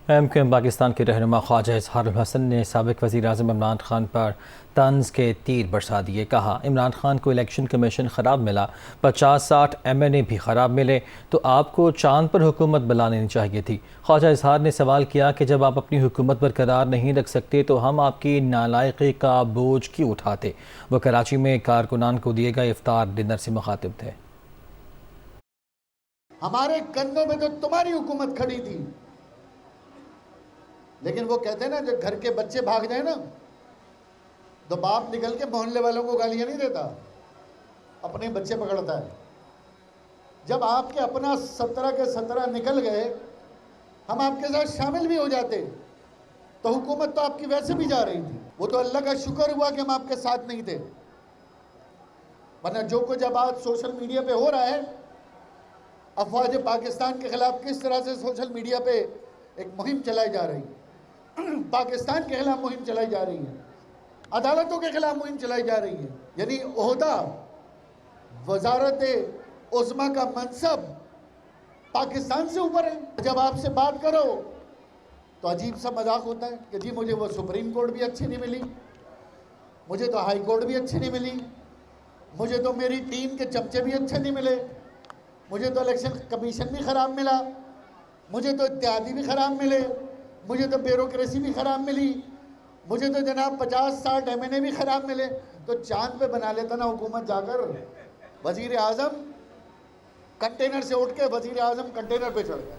MQM Pakistan کے رہنما خواجہ اظہار الحسن نے سابق وزیر اعظم عمران خان پر طنز کے تیر برسا دیے۔ کہا عمران خان کو الیکشن کمیشن خراب ملا، 50-60 MNA بھی خراب ملے تو آپ کو چاند پر حکومت بلا لینی چاہیے تھی۔ خواجہ اظہار نے سوال کیا کہ جب آپ اپنی حکومت برقرار نہیں رکھ سکتے تو ہم آپ کی نالائقی کا بوجھ کیوں اٹھاتے؟ وہ کراچی میں کارکنان کو دیے گئے افطار ڈنر سے مخاطب تھے۔ ہمارے کندھوں میں تو تمہاری حکومت کھڑی تھی، لیکن وہ کہتے ہیں نا جب گھر کے بچے بھاگ جائیں نا تو باپ نکل کے محلے والوں کو گالیاں نہیں دیتا، اپنے بچے پکڑتا ہے۔ جب آپ کے اپنا 17 کے 17 نکل گئے، ہم آپ کے ساتھ شامل بھی ہو جاتے تو حکومت تو آپ کی ویسے بھی جا رہی تھی۔ وہ تو اللہ کا شکر ہوا کہ ہم آپ کے ساتھ نہیں تھے، ورنہ جو کچھ اب آج سوشل میڈیا پہ ہو رہا ہے، افواج پاکستان کے خلاف کس طرح سے سوشل میڈیا پہ ایک مہم چلائی جا رہی ہے، پاکستان کے خلاف مہم چلائی جا رہی ہے، عدالتوں کے خلاف مہم چلائی جا رہی ہے، یعنی عہدہ وزارت عظمیٰ کا منصب پاکستان سے اوپر ہے۔ جب آپ سے بات کرو تو عجیب سا مذاق ہوتا ہے کہ جی مجھے وہ سپریم کورٹ بھی اچھی نہیں ملی، مجھے تو ہائی کورٹ بھی اچھی نہیں ملی، مجھے تو میری ٹیم کے چمچے بھی اچھے نہیں ملے، مجھے تو الیکشن کمیشن بھی خراب ملا، مجھے تو اتحادی بھی خراب ملے، مجھے تو بیوروکریسی بھی خراب ملی، مجھے تو جناب 50-60 MNA بھی خراب ملے۔ تو چاند پہ بنا لیتا نا حکومت جا کر۔ وزیر اعظم کنٹینر سے اٹھ کے وزیر اعظم کنٹینر پہ چڑھ گئے۔